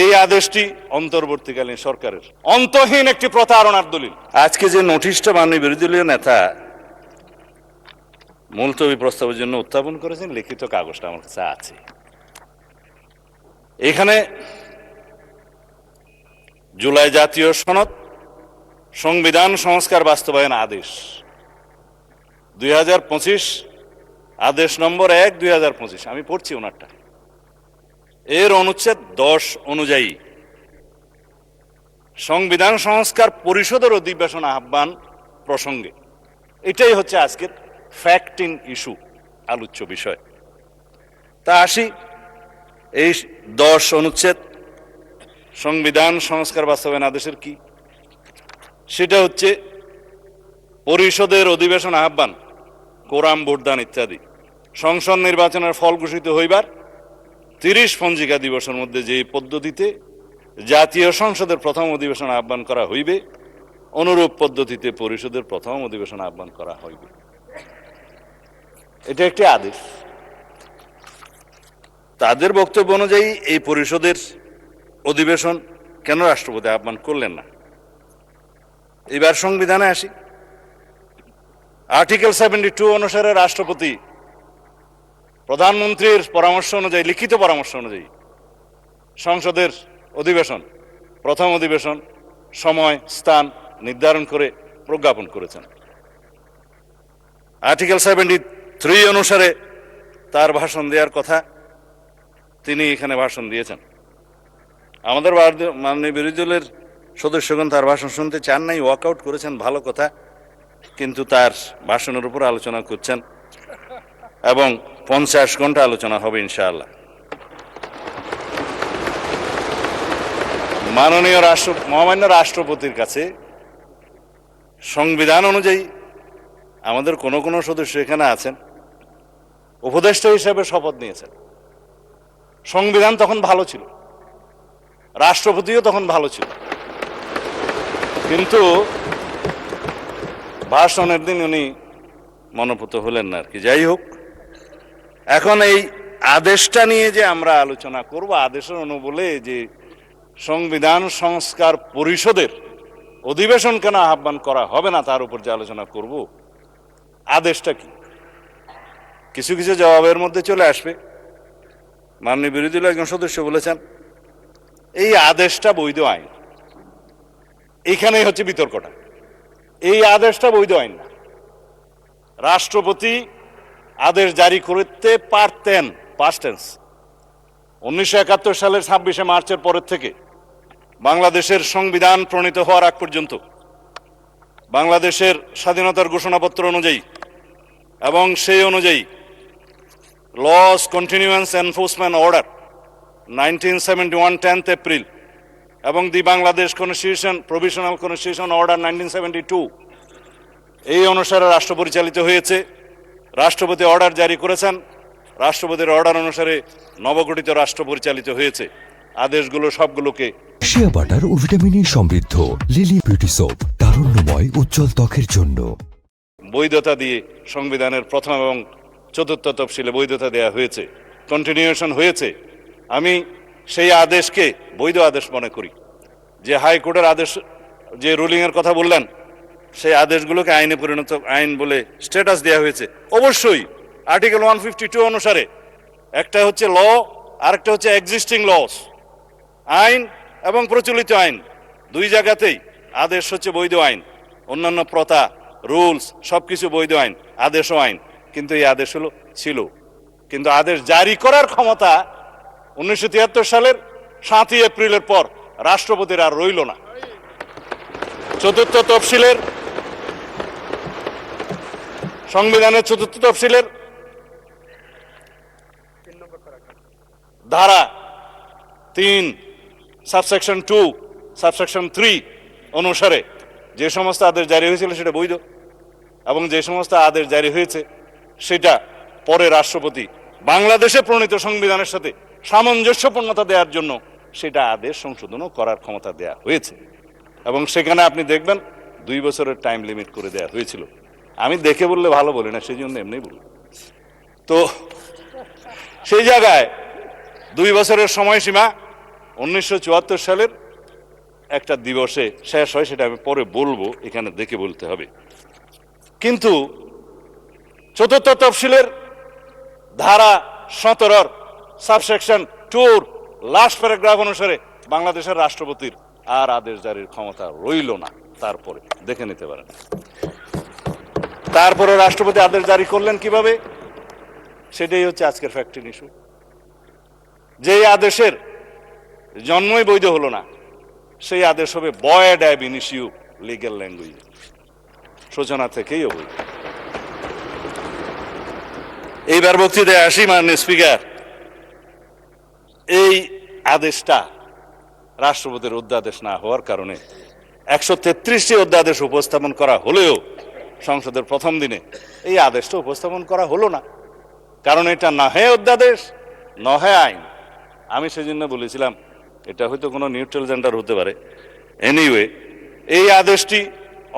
এই আদেশটি অন্তর্বর্তীকালীন সরকারের অন্তহীন একটি প্রতারণার দলিল। আজকে যে নোটিশটা মাননীয় বিরোধী দলীয় নেতা মুলতবি প্রস্তাবের জন্য উত্থাপন করেছেন, লিখিত কাগজটা আমার কাছে আছে। এখানে জুলাই জাতীয় সনদ, সংবিধান সংস্কার বাস্তবায়ন আদেশ 2025, আদেশ নম্বর 1 2025, আমি পড়ছি ওনারটা। এর অনুচ্ছেদ 10 অনুযায়ী সংবিধান সংস্কার পরিষদের অধিবেশন আহ্বান প্রসঙ্গে, এটাই হচ্ছে আজকের ফ্যাক্টিং ইস্যু, আলোচ্য বিষয়। তা আসি, এই 10 অনুচ্ছেদ সংবিধান সংস্কার বাস্তবায়ন আদেশের কি, সেটা হচ্ছে পরিষদের অধিবেশন আহ্বান, কোরাম ভোটদান ইত্যাদি সংসদ নির্বাচনের ফল ঘোষিত হইবার 30 পঞ্জিকা দিবসের মধ্যে যে পদ্ধতিতে জাতীয় সংসদের প্রথম অধিবেশন আহ্বান করা হইবে, অনুরূপ পদ্ধতিতে পরিষদের প্রথম অধিবেশন আহ্বান করা হইবে। এটা একটি আদেশ। তাদের বক্তব্য অনুযায়ী এই পরিষদের অধিবেশন কেন রাষ্ট্রপতি আহ্বান করলেন না? এবার সংবিধানে আসি। আর্টিকেল 72 অনুসারে রাষ্ট্রপতি প্রধানমন্ত্রীর পরামর্শ অনুযায়ী, লিখিত পরামর্শ অনুযায়ী সংসদের অধিবেশন, প্রথম অধিবেশন, সময় স্থান নির্ধারণ করে প্রজ্ঞাপন করেছেন। আর্টিকেল 73 অনুসারে তার ভাষণ দেওয়ার কথা, তিনি এখানে ভাষণ দিয়েছেন। আমাদের মাননীয় বিরোধী দলের সদস্যগণ তার ভাষণ শুনতে চান নাই, ওয়াকআউট করেছেন, ভালো কথা, কিন্তু তার ভাষণের উপর আলোচনা করছেন এবং 50 ঘন্টা আলোচনা হবে ইনশাআল্লাহ। মাননীয় মহামান্য রাষ্ট্রপতির কাছে সংবিধান অনুযায়ী আমাদের কোনো কোনো সদস্য এখানে আছেন, উপদেষ্টা হিসেবে শপথ নিয়েছেন। সংবিধান তখন ভালো ছিল, রাষ্ট্রপতিও তখন ভালো ছিল, কিন্তু ভাষণের দিন উনি মনোপুত হলেন না আর কি। যাই হোক, এখন এই আদেশটা নিয়ে যে আমরা আলোচনা করব, আদেশের অনুবলে যে সংবিধান সংস্কার পরিষদের অধিবেশন কেন আহ্বান করা হবে না তার উপর যে আলোচনা করব, আদেশটা কি, কিছু কিছু জবাবের মধ্যে চলে আসবে। মাননীয় বিরোধী দলের একজন সদস্য বলেছেন এই আদেশটা বৈধ আইন। এইখানেই হচ্ছে বিতর্কটা। এই আদেশটা বৈধ আইন না। রাষ্ট্রপতি আদেশ জারি করতে পারতেন, পাস্ট টেন্স। 1971 সালের 26শে মার্চের পরের থেকে বাংলাদেশের সংবিধান প্রণীত হওয়ার আগ পর্যন্ত বাংলাদেশের স্বাধীনতার ঘোষণাপত্র অনুযায়ী এবং সেই অনুযায়ী laws continuance enforcement order 1971 10th April এবং the Bangladesh constitution provisional constitution order 1972, এই অনুসারে রাষ্ট্র পরিচালিত হয়েছে। রাষ্ট্রপতি অর্ডার জারি করেছেন, রাষ্ট্রপতির অর্ডার অনুসারে নবগঠিত রাষ্ট্র পরিচালিত হয়েছে। আদেশগুলো সবগুলোকে শিয়া বাটার ও ভিটামিনে সমৃদ্ধ লিলি বিউটি সোপ, তারুণ্যময় উজ্জ্বল ত্বকের জন্য বৈধতা দিয়ে সংবিধানের প্রথম এবং চতুর্থ তফসিলে বৈধতা দেওয়া হয়েছে, কন্টিনিউশন হয়েছে। আমি সেই আদেশকে বৈধ আদেশ মনে করি। যে হাইকোর্টের আদেশ, যে রুলিংয়ের কথা বললেন, সেই আদেশগুলোকে আইনে পরিণত, আইন বলে স্ট্যাটাস দেওয়া হয়েছে। অবশ্যই আর্টিকেল 152 অনুসারে একটা হচ্ছে ল, আরেকটা হচ্ছে এক্সিস্টিং লস। আইন এবং প্রচলিত আইন দুই জায়গাতেই আদেশ হচ্ছে বৈধ আইন। অন্যান্য প্রথা, রুলস সবকিছু বৈধ আইন, আদেশও আইন। কিন্তু এই আদেশ ছিল, কিন্তু আদেশ জারি করার ক্ষমতা 1973 সালের 7ই এপ্রিলের পর রাষ্ট্রপতির আর রইল না। চতুর্থ তফসিলের, সংবিধানের চতুর্থ তফসিলের ধারা 3 সাবসেকশন 2 সাবসেকশন 3 অনুসারে যে সমস্ত আদেশ জারি হয়েছিল সেটা বৈধ, এবং যে সমস্ত আদেশ জারি হয়েছে সেটা পরে রাষ্ট্রপতি বাংলাদেশে প্রণীত সংবিধানের সাথে সামঞ্জস্যপূর্ণতা দেওয়ার জন্য সেটা আদেশ সংশোধনও করার ক্ষমতা দেয়া হয়েছে। এবং সেখানে আপনি দেখবেন 2 বছরের টাইম লিমিট করে দেয়া হয়েছিল। আমি দেখে বললে ভালো বলি না, সেই জন্য এমনি বলি। তো সেই জায়গায় 2 বছরের সময়সীমা 1974 সালের একটা দিবসে শেষ হয়, সেটা আমি পরে বলবো, এখানে দেখে বলতে হবে। কিন্তু চতুর্থ তফসিলের ধারা 17 সাবসেকশন 2 লাস্ট প্যারাগ্রাফ অনুসারে বাংলাদেশের রাষ্ট্রপতির আর আদেশ জারির ক্ষমতা রইল না। তারপরে দেখে নিতে পারেন। তারপরে রাষ্ট্রপতি আদেশ জারি করলেন কিভাবে, সেটাই হচ্ছে আজকের ফ্যাক্ট ইস্যু। যেই আদেশের জন্মই বৈধ হলো না, সেই আদেশ হবে ভয়েড অ্যাব ইনিশিও লিগ্যাল ল্যাঙ্গুয়েজ, সূচনা থেকেই অবৈধ। এইবার বক্তৃতায় আসি। মাননীয় স্পিকার, এই আদেশটা রাষ্ট্রপতির অধ্যাদেশ না হওয়ার কারণে 133টি অধ্যাদেশ উপস্থাপন করা হলেও সংসদের প্রথম দিনে এই আদেশটা উপস্থাপন করা হলো না, কারণ এটা না হয় অধ্যাদেশ না হয় আইন। আমি সেজন্য বলেছিলাম এটা হয়তো কোনো নিউট্রাল জেন্ডার হতে পারে। এনিওয়ে, এই আদেশটি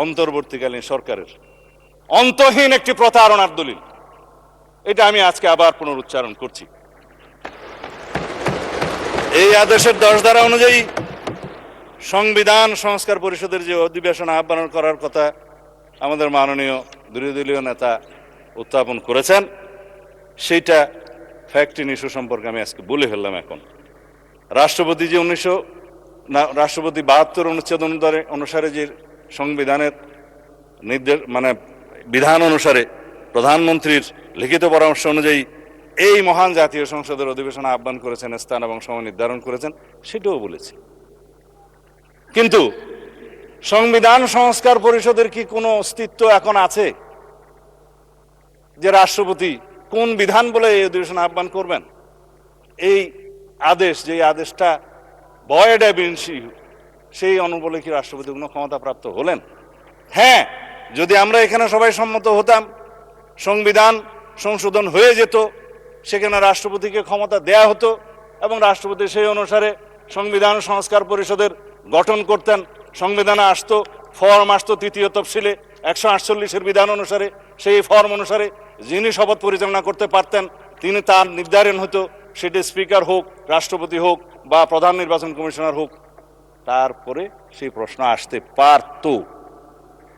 অন্তর্বর্তীকালীন সরকারের অন্তহীন একটি প্রতারণার দলিল, এটা আমি আজকে আবার পুনরুচ্চারণ করছি। এই আদেশের 10 ধারা অনুযায়ী সংবিধান সংস্কার পরিষদের যে অধিবেশন আহ্বান করার কথা আমাদের মাননীয় বিরোধী দলীয় নেতা উত্থাপন করেছেন, সেইটা ফ্যাক্ট ইস্যু সম্পর্কে আমি আজকে বলে ফেললাম। এখন রাষ্ট্রপতি যে রাষ্ট্রপতি 72 অনুচ্ছেদ অনুসারে যে সংবিধানের নির্দেশ বিধান অনুসারে প্রধানমন্ত্রীর লিখিত পরামর্শ অনুযায়ী এই মহান জাতীয় সংসদের অধিবেশন আহ্বান করেছেন, স্থান এবং সময় নির্ধারণ করেছেন, সেটাও বলেছি। কিন্তু সংবিধান সংস্কার পরিষদের কি কোনো অস্তিত্ব এখন আছে যে রাষ্ট্রপতি কোন বিধান বলে এই অধিবেশন আহ্বান করবেন? এই আদেশ, যে আদেশটা ভয়েড অ্যাব ইনিশিও, সেই অনুবলে কি রাষ্ট্রপতি কোনো ক্ষমতাপ্রাপ্ত হলেন? হ্যাঁ, যদি আমরা এখানে সবাই সম্মত হতাম, সংবিধান সংশোধন হয়ে যেত, সেখানে রাষ্ট্রপতিকে ক্ষমতা দেয়া হতো এবং রাষ্ট্রপতি সেই অনুসারে সংবিধান সংস্কার পরিষদের গঠন করতেন। সংবিধানে আসতো, ফর্ম আসতো তৃতীয় তফসিলে 148-এর বিধান অনুসারে, সেই ফর্ম অনুসারে যিনি শপথ পরিচালনা করতে পারতেন তিনি, তার নির্ধারণ হতো, সেটি স্পিকার হোক, রাষ্ট্রপতি হোক বা প্রধান নির্বাচন কমিশনার হোক, তারপরে সেই প্রশ্ন আসতে পারত।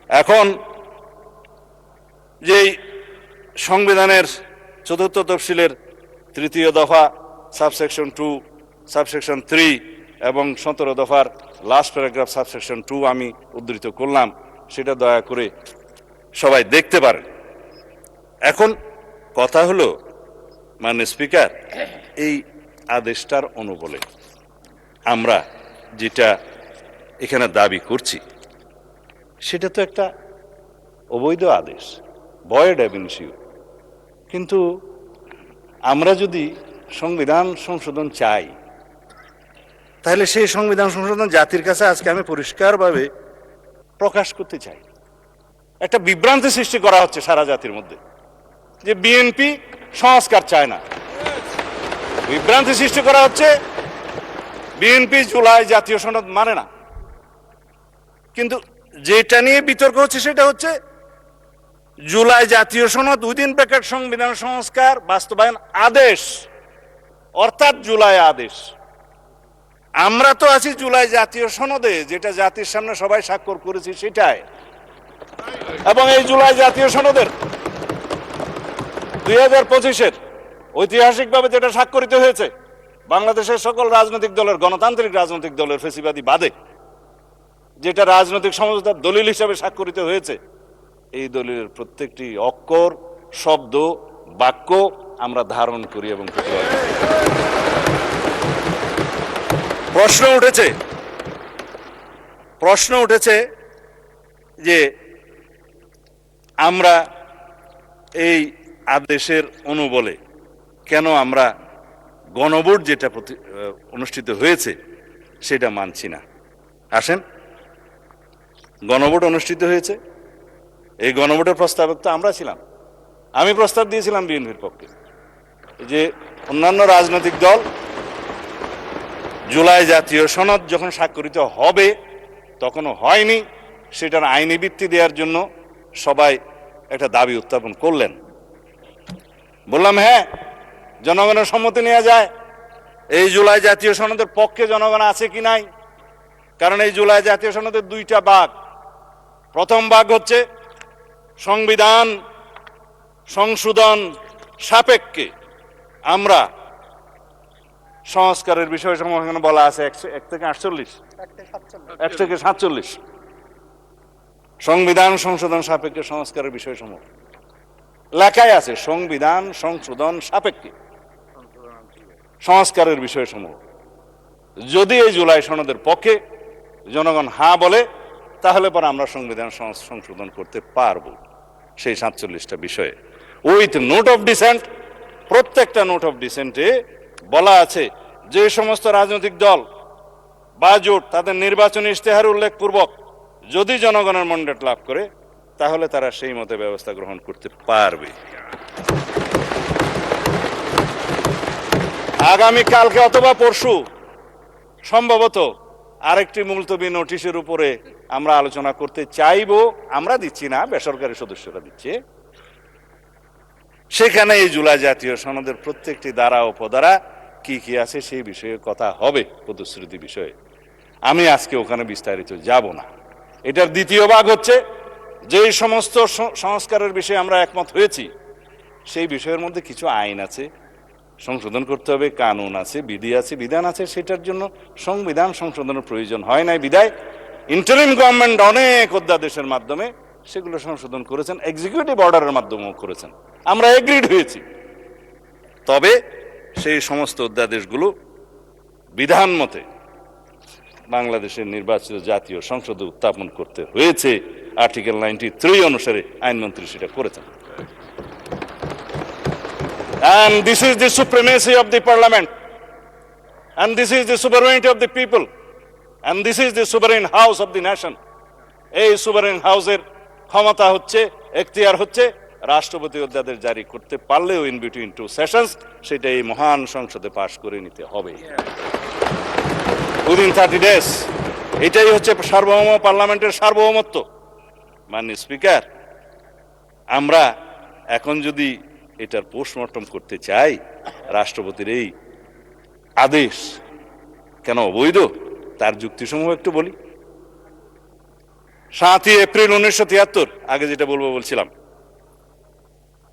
এখন যেই সংবিধানের চতুর্থ তফসিলের 3য় দফা সাবসেকশন 2, সাবসেকশন 3 এবং 17 দফার লাস্ট প্যারাগ্রাফ সাবসেকশন 2 আমি উদ্ধৃত করলাম, সেটা দয়া করে সবাই দেখতে পারেন। এখন কথা হলো, মাননীয় স্পিকার, এই আদেশটার অনুবলে আমরা যেটা এখানে দাবি করছি সেটা তো একটা অবৈধ আদেশ, ভয়েড অ্যাব ইনিশিও। কিন্তু আমরা যদি সংবিধান সংশোধন চাই, তাহলে সেই সংবিধান সংশোধন জাতির কাছে আজকে আমি পরিষ্কারভাবে প্রকাশ করতে চাই। একটা বিভ্রান্তি সৃষ্টি করা হচ্ছে সারা জাতির মধ্যে যে বিএনপি সংস্কার চায় না। বিভ্রান্তি সৃষ্টি করা হচ্ছে বিএনপি জুলাই জাতীয় সনদ মানে না। কিন্তু যেটা নিয়ে বিতর্ক হচ্ছে সেটা হচ্ছে জুলাই জাতীয় সনদ উইদিন ব্র্যাকেট সংবিধান সংস্কার বাস্তবায়ন আদেশ, অর্থাৎ জুলাই আদেশ। আমরা তো আছি জুলাই জাতীয় সনদে, যেটা জাতির সামনে সবাই স্বাক্ষর করেছি সেটাই। এবং এই জুলাই জাতীয় সনদের 2025-এর ঐতিহাসিকভাবে যেটা স্বাক্ষরিত হয়েছে, বাংলাদেশের সকল রাজনৈতিক দলের, গণতান্ত্রিক রাজনৈতিক দলের ফেসিবাদী বাদে, যেটা রাজনৈতিক সমঝোতার দলিল হিসাবে স্বাক্ষরিত হয়েছে, এই দলিলের প্রত্যেকটি অক্ষর, শব্দ, বাক্য আমরা ধারণ করি এবং প্রতিবাদ করি। প্রশ্ন উঠেছে যে আমরা এই আদেশের অনুবলে কেন আমরা গণভোট যেটা অনুষ্ঠিত হয়েছে সেটা মানছি না। আসেন, গণভোট অনুষ্ঠিত হয়েছে, এই গণভোটের প্রস্তাবক তো আমরা ছিলাম। আমি প্রস্তাব দিয়েছিলাম বিএনপির পক্ষে যে অন্যান্য রাজনৈতিক দল জুলাই জাতীয় সনদ যখন স্বাক্ষরিত হবে, তখনও হয়নি, সেটার আইনি ভিত্তি দেওয়ার জন্য সবাই একটা দাবি উত্থাপন করলেন। বললাম হ্যাঁ, জনগণের সম্মতি নেওয়া যায়, এই জুলাই জাতীয় সনদের পক্ষে জনগণ আছে কি নাই? কারণ এই জুলাই জাতীয় সনদের দুইটা ভাগ। প্রথম ভাগ হচ্ছে সংবিধান সংশোধন সাপেক্ষে আমরা সংস্কারের বিষয়সমূহ এখানে বলা আছে 1 থেকে 48, 1 থেকে 47 সংবিধান সংশোধন সাপেক্ষে সংস্কারের বিষয়সমূহ লেখাই আছে। সংবিধান সংশোধন সাপেক্ষে সংস্কারের বিষয়সমূহ যদি এই জুলাই সনদের পক্ষে জনগণ হ্যাঁ বলে, তাহলে পরে আমরা সংবিধান সংশোধন করতে পারবো সেই 47টা বিষয়ে। উইথ নোট অফ ডিসেন্ট, প্রত্যেকটা নোট অফ ডিসেন্টে বলা আছে যে সমস্ত রাজনৈতিক দল বা জোট তাদের নির্বাচনী ইশতেহার উল্লেখপূর্বক যদি জনগণের ম্যান্ডেট লাভ করে, তাহলে তারা সেই মতে ব্যবস্থা গ্রহণ করতে পারবে। আগামী কালকে অথবা পরশু সম্ভবত আরেকটি মুলতবি নোটিশের উপরে আমরা আলোচনা করতে চাইবো। আমরা দিচ্ছি না, বেসরকারি সদস্যরা দিচ্ছে। সেখানে এই জুলাই জাতীয় সনদের প্রত্যেকটি ধারা ও উপধারা কি কি আছে সেই বিষয়ে কথা হবে, প্রতিশ্রুতি বিষয়ে। আমি আজকে ওখানে বিস্তারিত যাব না। এটার দ্বিতীয় ভাগ হচ্ছে যে সমস্ত সংস্কারের বিষয়ে আমরা একমত হয়েছি, সেই বিষয়ের মধ্যে কিছু আইন আছে সংশোধন করতে হবে, কানুন আছে, বিধি আছে, বিধান আছে। সেটার জন্য সংবিধান সংশোধনের প্রয়োজন হয় নাই বিধায় ইন্টারিম গভর্নমেন্ট অনেক অধ্যাদেশের মাধ্যমে সেগুলো সংশোধন করেছেন, এক্সিকিউটিভ অর্ডারের মাধ্যমেও করেছেন। আমরা এগ্রিড হয়েছি। তবে সেই সমস্ত অধ্যাদেশগুলো বিধান মতে বাংলাদেশের নির্বাচিত জাতীয় সংসদে উত্থাপন করতে হয়েছে। আর্টিকেল 93 অনুসারে আইনমন্ত্রী সেটা করেছেন। And this is the supremacy of the parliament, and this is the sovereignty of the people, and this is the sovereign house of the nation. এই sovereign হাউসের ক্ষমতা হচ্ছে, এখতিয়ার হচ্ছে রাষ্ট্রপতি অধ্যাদেশ জারি করতে পারলেও ইন বিটুইন টু সেশনস সেটা এই মহান সংসদে পাশ করে নিতে হবে উইদিন 30 days। এটাই হচ্ছে সার্বভৌম পার্লামেন্টের সার্বভৌমত্ব। মাননীয় স্পিকার, আমরা এখন যদি এটার পোস্টমর্টম করতে চাই, রাষ্ট্রপতির এই আদেশ কেন অবৈধ, তার যুক্তিসমূহ একটু বলি। 7 এপ্রিল 1973, আগে যেটা বলছিলাম,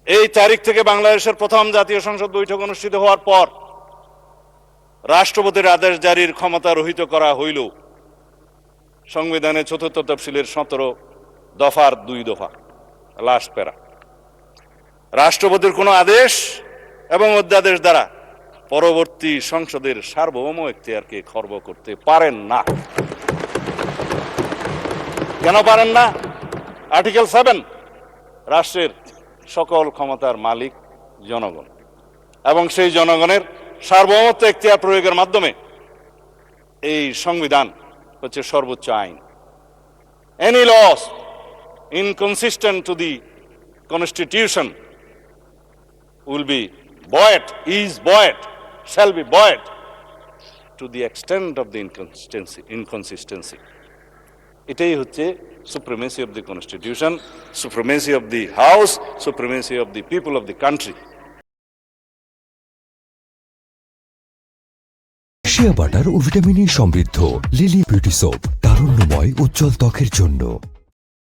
এই তারিখ থেকে বাংলাদেশের প্রথম জাতীয় সংসদ বৈঠক অনুষ্ঠিত হওয়ার পর রাষ্ট্রপতির আদেশ জারির ক্ষমতা রহিত করা হইল সংবিধানের 4th তফসিলের 17 দফার 2 দফা, লাস্ট প্যারা। রাষ্ট্রপতির কোন আদেশ এবং অধ্যাদেশ দ্বারা পরবর্তী সংসদের সার্বভৌম এখতিয়ারকে খর্ব করতে পারেন না। কেন পারেন না? আর্টিকেল 7, রাষ্ট্রের সকল ক্ষমতার মালিক জনগণ, এবং সেই জনগণের সার্বভৌমত্ব এখতিয়ার প্রয়োগের মাধ্যমে এই সংবিধান হচ্ছে সর্বোচ্চ আইন। Any laws inconsistent to the constitution will be buoyed, is buoyed, shall be buoyed to the extent of the inconsistency. এটাই হচ্ছে supremacy of the constitution, supremacy of the house, supremacy of the people of the country. Shea butter ও ভিটামিনে সমৃদ্ধ Lily beauty soap, তারুণ্যময় উজ্জ্বল ত্বকের জন্য।